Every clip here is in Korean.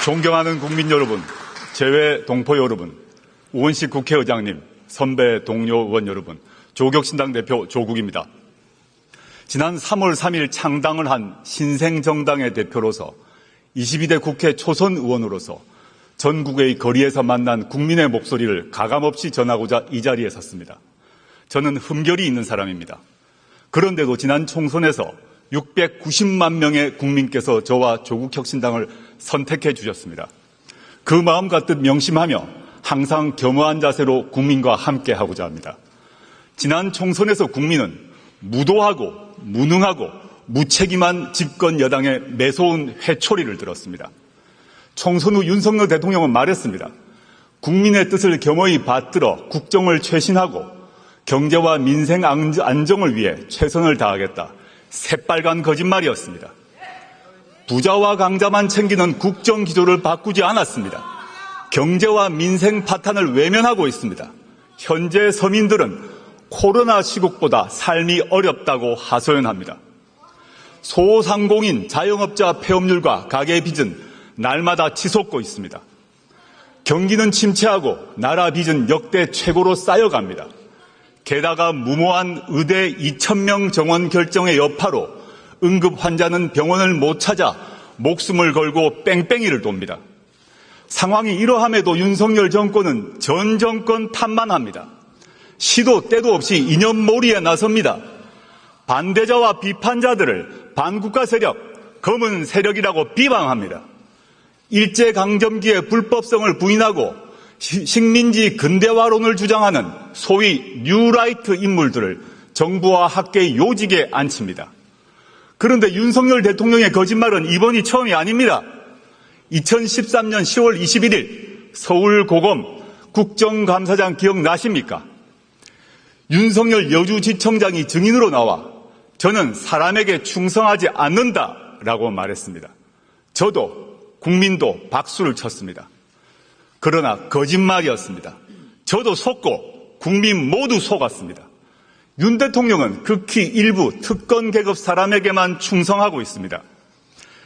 존경하는 국민 여러분, 재외 동포 여러분, 우원식 국회의장님, 선배 동료 의원 여러분, 조국신당 대표 조국입니다. 지난 3월 3일 창당을 한 신생정당의 대표로서 22대 국회 초선 의원으로서 전국의 거리에서 만난 국민의 목소리를 가감없이 전하고자 이 자리에 섰습니다. 저는 흠결이 있는 사람입니다. 그런데도 지난 총선에서 690만 명의 국민께서 저와 조국혁신당을 선택해 주셨습니다. 그 마음 가득 명심하며 항상 겸허한 자세로 국민과 함께 하고자 합니다. 지난 총선에서 국민은 무도하고 무능하고 무책임한 집권 여당의 매서운 회초리를 들었습니다. 총선 후 윤석열 대통령은 말했습니다. 국민의 뜻을 겸허히 받들어 국정을 쇄신하고 경제와 민생 안정을 위해 최선을 다하겠다. 새빨간 거짓말이었습니다. 부자와 강자만 챙기는 국정 기조를 바꾸지 않았습니다. 경제와 민생 파탄을 외면하고 있습니다. 현재 서민들은 코로나 시국보다 삶이 어렵다고 하소연합니다. 소상공인, 자영업자 폐업률과 가계 빚은 날마다 치솟고 있습니다. 경기는 침체하고 나라 빚은 역대 최고로 쌓여갑니다. 게다가 무모한 의대 2,000명 정원 결정의 여파로 응급 환자는 병원을 못 찾아 목숨을 걸고 뺑뺑이를 돕니다. 상황이 이러함에도 윤석열 정권은 전 정권 탓만 합니다. 시도 때도 없이 이념몰이에 나섭니다. 반대자와 비판자들을 반국가 세력, 검은 세력이라고 비방합니다. 일제강점기의 불법성을 부인하고 식민지 근대화론을 주장하는 소위 뉴라이트 인물들을 정부와 학계의 요직에 앉힙니다. 그런데 윤석열 대통령의 거짓말은 이번이 처음이 아닙니다. 2013년 10월 21일 서울고검 국정감사장 기억나십니까? 윤석열 여주지청장이 증인으로 나와 저는 사람에게 충성하지 않는다라고 말했습니다. 저도 국민도 박수를 쳤습니다. 그러나 거짓말이었습니다. 저도 속고 국민 모두 속았습니다. 윤 대통령은 극히 일부 특권 계급 사람에게만 충성하고 있습니다.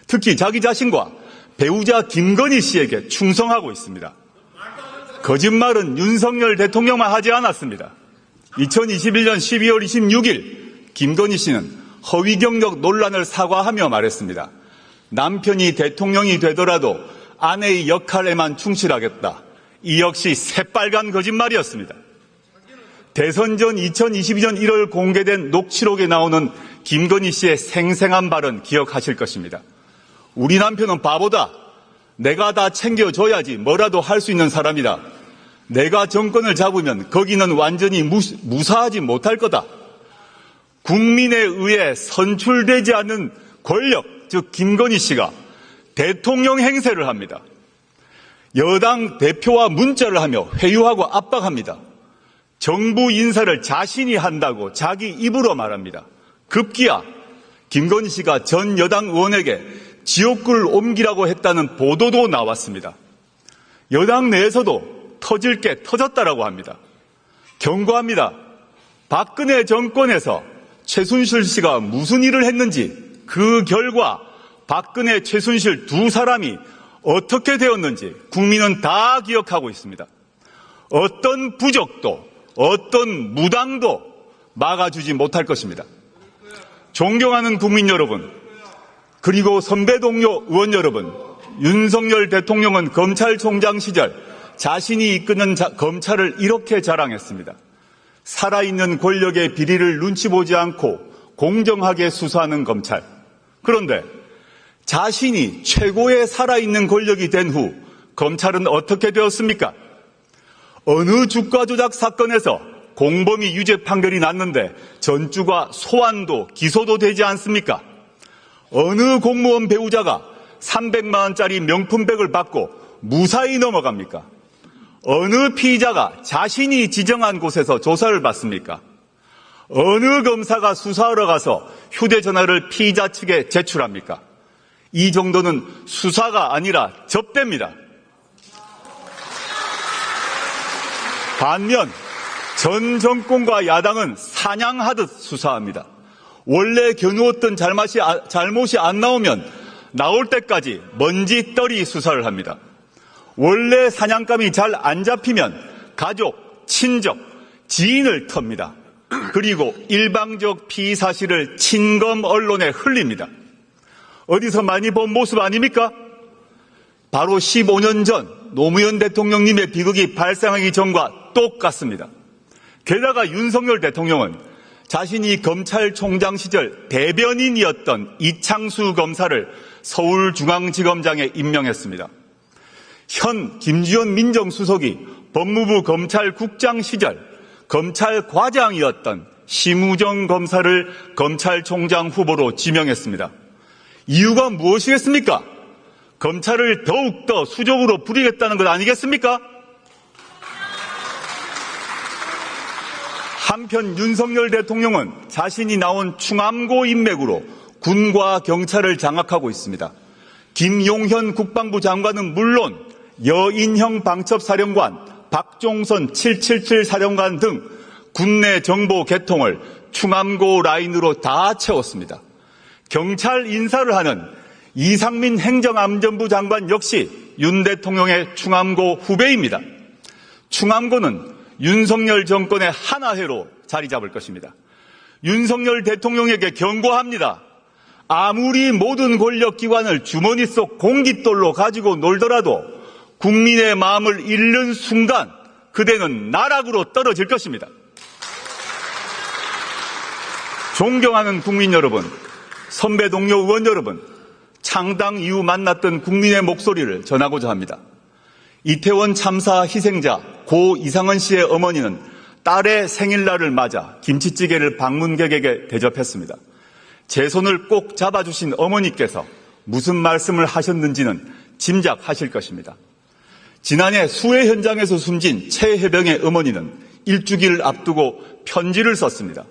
특히 자기 자신과 배우자 김건희 씨에게 충성하고 있습니다. 거짓말은 윤석열 대통령만 하지 않았습니다. 2021년 12월 26일 김건희 씨는 허위 경력 논란을 사과하며 말했습니다. 남편이 대통령이 되더라도 아내의 역할에만 충실하겠다. 이 역시 새빨간 거짓말이었습니다. 대선 전 2022년 1월 공개된 녹취록에 나오는 김건희 씨의 생생한 발언 기억하실 것입니다. 우리 남편은 바보다. 내가 다 챙겨줘야지 뭐라도 할 수 있는 사람이다. 내가 정권을 잡으면 거기는 완전히 무사하지 못할 거다. 국민에 의해 선출되지 않는 권력, 즉 김건희 씨가 대통령 행세를 합니다. 여당 대표와 문자를 하며 회유하고 압박합니다. 정부 인사를 자신이 한다고 자기 입으로 말합니다. 급기야 김건희 씨가 전 여당 의원에게 지옥불 옮기라고 했다는 보도도 나왔습니다. 여당 내에서도 터질 게 터졌다라고 합니다. 경고합니다. 박근혜 정권에서 최순실 씨가 무슨 일을 했는지 그 결과 박근혜, 최순실 두 사람이 어떻게 되었는지 국민은 다 기억하고 있습니다. 어떤 부적도 어떤 무당도 막아주지 못할 것입니다. 존경하는 국민 여러분, 그리고 선배 동료 의원 여러분, 윤석열 대통령은 검찰총장 시절 자신이 이끄는 검찰을 이렇게 자랑했습니다. 살아있는 권력의 비리를 눈치 보지 않고 공정하게 수사하는 검찰. 그런데 자신이 최고의 살아있는 권력이 된 후 검찰은 어떻게 되었습니까? 어느 주가 조작 사건에서 공범위 유죄 판결이 났는데 전주가 소환도 기소도 되지 않습니까? 어느 공무원 배우자가 300만 원짜리 명품백을 받고 무사히 넘어갑니까? 어느 피의자가 자신이 지정한 곳에서 조사를 받습니까? 어느 검사가 수사하러 가서 휴대전화를 피의자 측에 제출합니까? 이 정도는 수사가 아니라 접대입니다. 반면 전 정권과 야당은 사냥하듯 수사합니다. 원래 겨누었던 잘못이 안 나오면 나올 때까지 먼지떨이 수사를 합니다. 원래 사냥감이 잘 안 잡히면 가족, 친족, 지인을 텁니다. 그리고 일방적 피의 사실을 친검 언론에 흘립니다. 어디서 많이 본 모습 아닙니까? 바로 15년 전 노무현 대통령님의 비극이 발생하기 전과 똑같습니다. 게다가 윤석열 대통령은 자신이 검찰총장 시절 대변인이었던 이창수 검사를 서울중앙지검장에 임명했습니다. 현 김주현 민정수석이 법무부 검찰국장 시절 검찰과장이었던 심우정 검사를 검찰총장 후보로 지명했습니다. 이유가 무엇이겠습니까? 검찰을 더욱더 수적으로 부리겠다는 것 아니겠습니까? 한편 윤석열 대통령은 자신이 나온 충암고 인맥으로 군과 경찰을 장악하고 있습니다. 김용현 국방부 장관은 물론 여인형 방첩사령관, 박종선 777 사령관 등 국내 정보 개통을 충암고 라인으로 다 채웠습니다. 경찰 인사를 하는 이상민 행정안전부 장관 역시 윤 대통령의 충암고 후배입니다. 충암고는 윤석열 정권의 하나회로 자리 잡을 것입니다. 윤석열 대통령에게 경고합니다. 아무리 모든 권력기관을 주머니 속 공깃돌로 가지고 놀더라도 국민의 마음을 잃는 순간 그대는 나락으로 떨어질 것입니다. 존경하는 국민 여러분, 선배 동료 의원 여러분, 창당 이후 만났던 국민의 목소리를 전하고자 합니다. 이태원 참사 희생자 고 이상은 씨의 어머니는 딸의 생일날을 맞아 김치찌개를 방문객에게 대접했습니다. 제 손을 꼭 잡아주신 어머니께서 무슨 말씀을 하셨는지는 짐작하실 것입니다. 지난해 수해 현장에서 숨진 최혜병의 어머니는 일주기를 앞두고 편지를 썼습니다.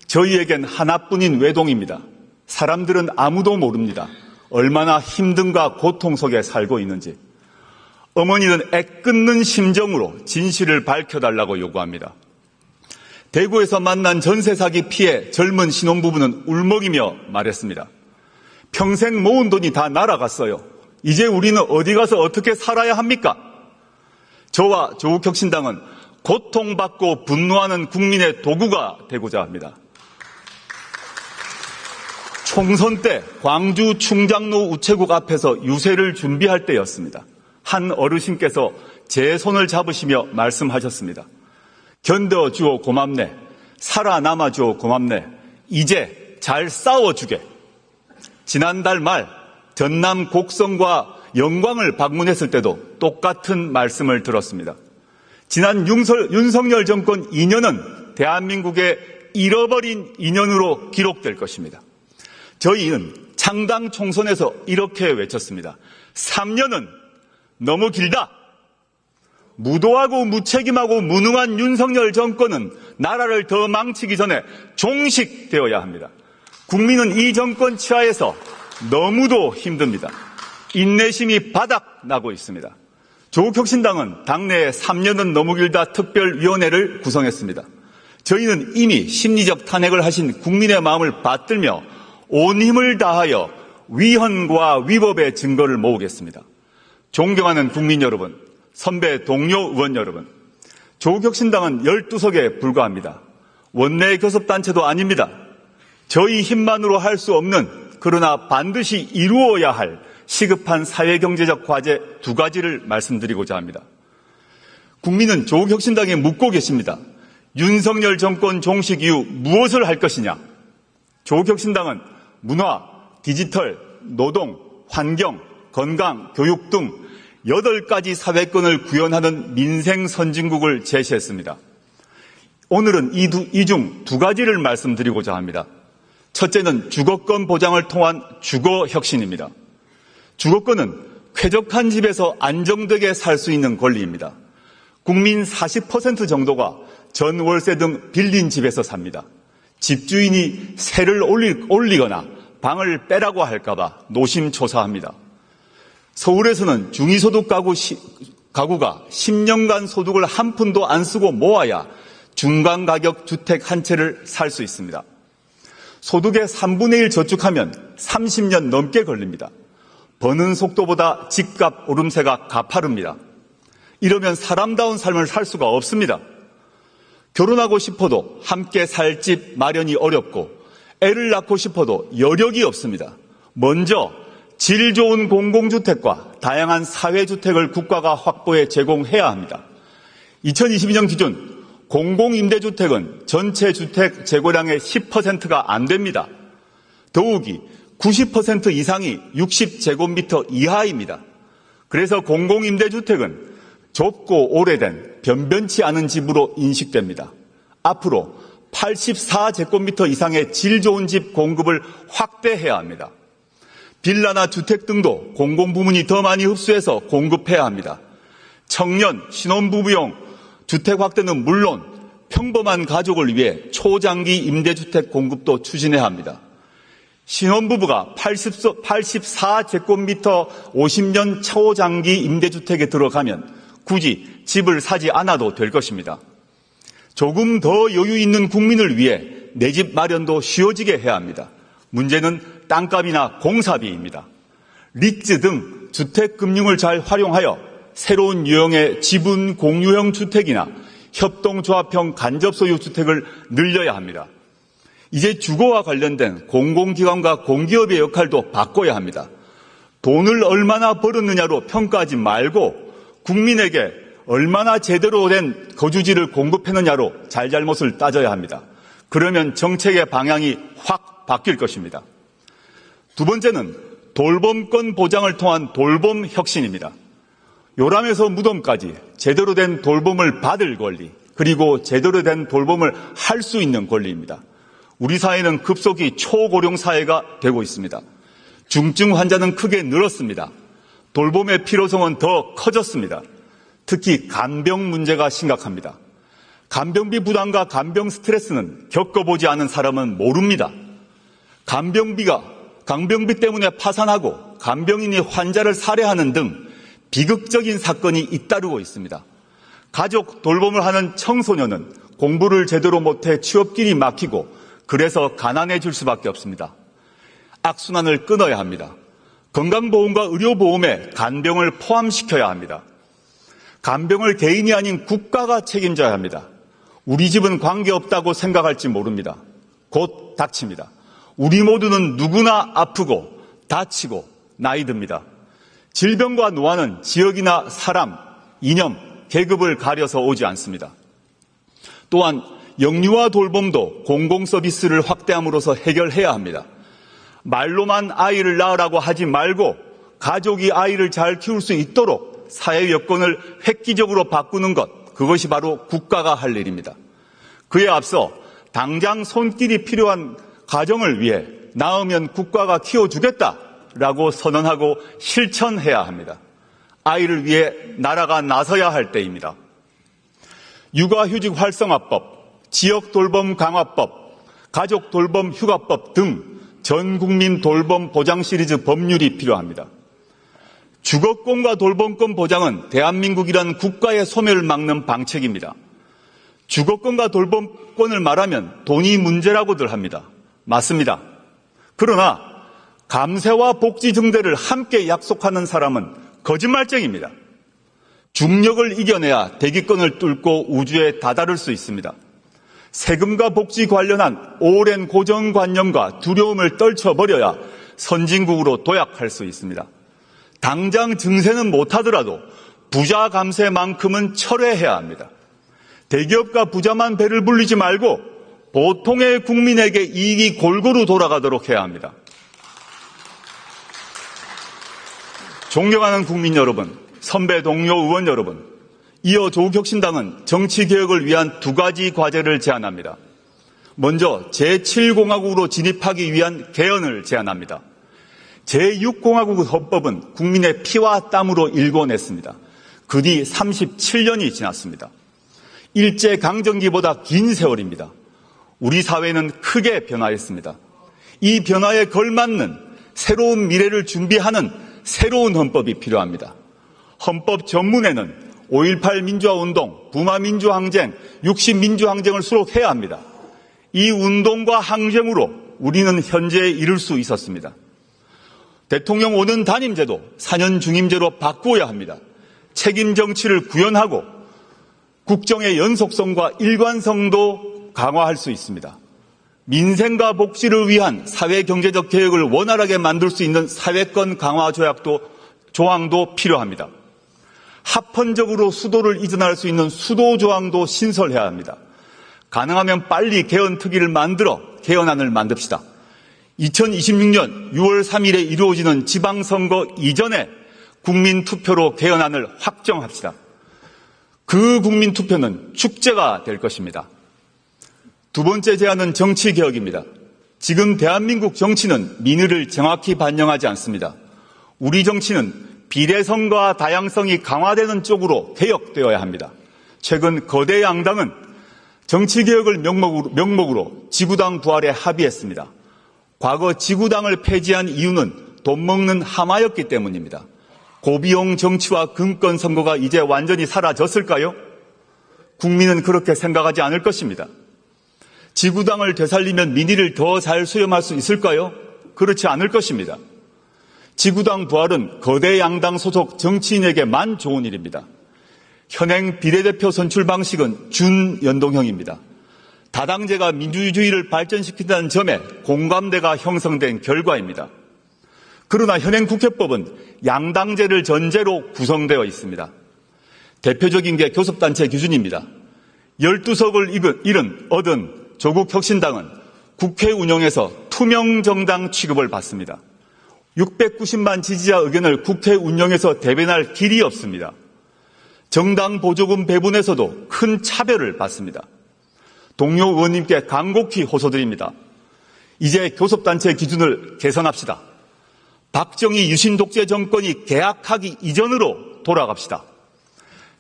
저희에겐 하나뿐인 외동입니다. 사람들은 아무도 모릅니다. 얼마나 힘듦과 고통 속에 살고 있는지. 어머니는 애끓는 심정으로 진실을 밝혀달라고 요구합니다. 대구에서 만난 전세 사기 피해 젊은 신혼부부는 울먹이며 말했습니다. 평생 모은 돈이 다 날아갔어요. 이제 우리는 어디 가서 어떻게 살아야 합니까? 저와 조국혁신당은 고통받고 분노하는 국민의 도구가 되고자 합니다. 총선 때 광주 충장로 우체국 앞에서 유세를 준비할 때였습니다. 한 어르신께서 제 손을 잡으시며 말씀하셨습니다. 견뎌주어 고맙네. 살아남아주어 고맙네. 이제 잘 싸워주게. 지난달 말 전남 곡성과 영광을 방문했을 때도 똑같은 말씀을 들었습니다. 지난 윤석열 정권 2년은 대한민국의 잃어버린 2년으로 기록될 것입니다. 저희는 창당 총선에서 이렇게 외쳤습니다. 3년은 너무 길다. 무도하고 무책임하고 무능한 윤석열 정권은 나라를 더 망치기 전에 종식되어야 합니다. 국민은 이 정권 치하에서 너무도 힘듭니다. 인내심이 바닥나고 있습니다. 조국혁신당은 당내에 3년은 너무 길다 특별위원회를 구성했습니다. 저희는 이미 심리적 탄핵을 하신 국민의 마음을 받들며 온 힘을 다하여 위헌과 위법의 증거를 모으겠습니다. 존경하는 국민 여러분, 선배 동료 의원 여러분, 조국혁신당은 12석에 불과합니다. 원내 교섭단체도 아닙니다. 저희 힘만으로 할 수 없는 그러나 반드시 이루어야 할 시급한 사회경제적 과제 2가지를 말씀드리고자 합니다. 국민은 조국혁신당에 묻고 계십니다. 윤석열 정권 종식 이후 무엇을 할 것이냐? 조국혁신당은 문화, 디지털, 노동, 환경, 건강, 교육 등 8가지 사회권을 구현하는 민생 선진국을 제시했습니다. 오늘은 이 중 2가지를 말씀드리고자 합니다. 첫째는 주거권 보장을 통한 주거혁신입니다. 주거권은 쾌적한 집에서 안정되게 살 수 있는 권리입니다. 국민 40% 정도가 전월세 등 빌린 집에서 삽니다. 집주인이 세를 올리거나 방을 빼라고 할까봐 노심초사합니다. 서울에서는 중위소득 가구가 10년간 소득을 한 푼도 안 쓰고 모아야 중간가격 주택 한 채를 살 수 있습니다. 소득의 3분의 1 저축하면 30년 넘게 걸립니다. 버는 속도보다 집값 오름세가 가파릅니다. 이러면 사람다운 삶을 살 수가 없습니다. 결혼하고 싶어도 함께 살 집 마련이 어렵고 애를 낳고 싶어도 여력이 없습니다. 먼저 질 좋은 공공주택과 다양한 사회주택을 국가가 확보해 제공해야 합니다. 2022년 기준 공공임대주택은 전체 주택 재고량의 10%가 안 됩니다. 더욱이 90% 이상이 60제곱미터 이하입니다. 그래서 공공임대주택은 좁고 오래된 변변치 않은 집으로 인식됩니다. 앞으로 84제곱미터 이상의 질 좋은 집 공급을 확대해야 합니다. 빌라나 주택 등도 공공부문이 더 많이 흡수해서 공급해야 합니다. 청년, 신혼부부용 주택 확대는 물론 평범한 가족을 위해 초장기 임대주택 공급도 추진해야 합니다. 신혼부부가 84제곱미터 50년 초장기 임대주택에 들어가면 굳이 집을 사지 않아도 될 것입니다. 조금 더 여유 있는 국민을 위해 내 집 마련도 쉬워지게 해야 합니다. 문제는 땅값이나 공사비입니다. 리츠 등 주택금융을 잘 활용하여 새로운 유형의 지분 공유형 주택이나 협동조합형 간접소유 주택을 늘려야 합니다. 이제 주거와 관련된 공공기관과 공기업의 역할도 바꿔야 합니다. 돈을 얼마나 벌었느냐로 평가하지 말고 국민에게 얼마나 제대로 된 거주지를 공급했느냐로 잘잘못을 따져야 합니다. 그러면 정책의 방향이 확 바뀔 것입니다. 두 번째는 돌봄권 보장을 통한 돌봄 혁신입니다. 요람에서 무덤까지 제대로 된 돌봄을 받을 권리, 그리고 제대로 된 돌봄을 할 수 있는 권리입니다. 우리 사회는 급속히 초고령 사회가 되고 있습니다. 중증 환자는 크게 늘었습니다. 돌봄의 필요성은 더 커졌습니다. 특히 간병 문제가 심각합니다. 간병비 부담과 간병 스트레스는 겪어보지 않은 사람은 모릅니다. 간병비 때문에 파산하고 간병인이 환자를 살해하는 등 비극적인 사건이 잇따르고 있습니다. 가족 돌봄을 하는 청소년은 공부를 제대로 못해 취업길이 막히고 그래서 가난해질 수밖에 없습니다. 악순환을 끊어야 합니다. 건강보험과 의료보험에 간병을 포함시켜야 합니다. 간병을 개인이 아닌 국가가 책임져야 합니다. 우리 집은 관계없다고 생각할지 모릅니다. 곧 닥칩니다. 우리 모두는 누구나 아프고 다치고 나이 듭니다. 질병과 노화는 지역이나 사람, 이념, 계급을 가려서 오지 않습니다. 또한 영유아 돌봄도 공공서비스를 확대함으로써 해결해야 합니다. 말로만 아이를 낳으라고 하지 말고 가족이 아이를 잘 키울 수 있도록 사회 여건을 획기적으로 바꾸는 것, 그것이 바로 국가가 할 일입니다. 그에 앞서 당장 손길이 필요한 가정을 위해 낳으면 국가가 키워주겠다라고 선언하고 실천해야 합니다. 아이를 위해 나라가 나서야 할 때입니다. 육아휴직 활성화법, 지역돌봄 강화법, 가족돌봄 휴가법 등 전국민 돌봄 보장 시리즈 법률이 필요합니다. 주거권과 돌봄권 보장은 대한민국이라는 국가의 소멸을 막는 방책입니다. 주거권과 돌봄권을 말하면 돈이 문제라고들 합니다. 맞습니다. 그러나 감세와 복지 증대를 함께 약속하는 사람은 거짓말쟁입니다. 중력을 이겨내야 대기권을 뚫고 우주에 다다를 수 있습니다. 세금과 복지 관련한 오랜 고정관념과 두려움을 떨쳐버려야 선진국으로 도약할 수 있습니다. 당장 증세는 못하더라도 부자 감세만큼은 철회해야 합니다. 대기업과 부자만 배를 불리지 말고 보통의 국민에게 이익이 골고루 돌아가도록 해야 합니다. 존경하는 국민 여러분, 선배 동료 의원 여러분, 이어 조국혁신당은 정치개혁을 위한 두 가지 과제를 제안합니다. 먼저 제7공화국으로 진입하기 위한 개헌을 제안합니다. 제6공화국 헌법은 국민의 피와 땀으로 일궈냈습니다. 그 뒤 37년이 지났습니다. 일제강점기보다 긴 세월입니다. 우리 사회는 크게 변화했습니다. 이 변화에 걸맞는 새로운 미래를 준비하는 새로운 헌법이 필요합니다. 헌법 전문에는 5.18 민주화운동, 부마민주항쟁, 60민주항쟁을 수록해야 합니다. 이 운동과 항쟁으로 우리는 현재에 이를 수 있었습니다. 대통령 5년 단임제도 4년 중임제로 바꾸어야 합니다. 책임 정치를 구현하고 국정의 연속성과 일관성도 강화할 수 있습니다. 민생과 복지를 위한 사회경제적 개혁을 원활하게 만들 수 있는 사회권 강화 조항도 필요합니다. 합헌적으로 수도를 이전할 수 있는 수도 조항도 신설해야 합니다. 가능하면 빨리 개헌특위를 만들어 개헌안을 만듭시다. 2026년 6월 3일에 이루어지는 지방선거 이전에 국민투표로 개헌안을 확정합시다. 그 국민투표는 축제가 될 것입니다. 두 번째 제안은 정치개혁입니다. 지금 대한민국 정치는 민의를 정확히 반영하지 않습니다. 우리 정치는 비례성과 다양성이 강화되는 쪽으로 개혁되어야 합니다. 최근 거대 양당은 정치개혁을 명목으로 지구당 부활에 합의했습니다. 과거 지구당을 폐지한 이유는 돈 먹는 하마였기 때문입니다. 고비용 정치와 금권 선거가 이제 완전히 사라졌을까요? 국민은 그렇게 생각하지 않을 것입니다. 지구당을 되살리면 민의를 더 잘 수렴할 수 있을까요? 그렇지 않을 것입니다. 지구당 부활은 거대 양당 소속 정치인에게만 좋은 일입니다. 현행 비례대표 선출 방식은 준연동형입니다. 다당제가 민주주의를 발전시킨다는 점에 공감대가 형성된 결과입니다. 그러나 현행 국회법은 양당제를 전제로 구성되어 있습니다. 대표적인 게 교섭단체 기준입니다. 12석을 얻은 조국혁신당은 국회 운영에서 투명정당 취급을 받습니다. 690만 지지자 의견을 국회 운영에서 대변할 길이 없습니다. 정당 보조금 배분에서도 큰 차별을 받습니다. 동료 의원님께 간곡히 호소드립니다. 이제 교섭단체 기준을 개선합시다. 박정희 유신 독재 정권이 개학하기 이전으로 돌아갑시다.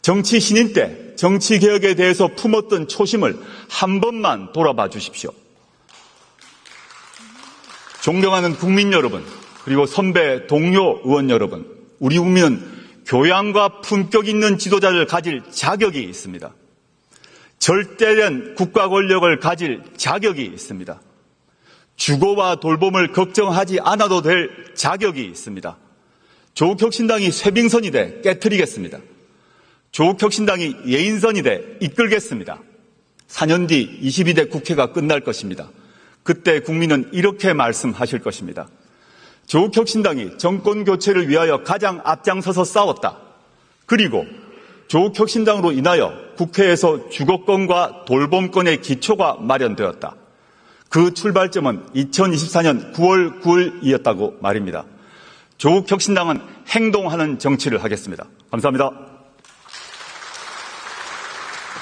정치 신인 때 정치개혁에 대해서 품었던 초심을 한 번만 돌아봐 주십시오. 존경하는 국민 여러분, 그리고 선배 동료 의원 여러분, 우리 국민은 교양과 품격 있는 지도자를 가질 자격이 있습니다. 절대된 국가 권력을 가질 자격이 있습니다. 주거와 돌봄을 걱정하지 않아도 될 자격이 있습니다. 조국혁신당이 쇄빙선이 돼 깨트리겠습니다. 조국혁신당이 예인선이 돼 이끌겠습니다. 4년 뒤 22대 국회가 끝날 것입니다. 그때 국민은 이렇게 말씀하실 것입니다. 조국혁신당이 정권교체를 위하여 가장 앞장서서 싸웠다. 그리고 조국혁신당으로 인하여 국회에서 주거권과 돌봄권의 기초가 마련되었다. 그 출발점은 2024년 9월 9일이었다고 말입니다. 조국혁신당은 행동하는 정치를 하겠습니다. 감사합니다.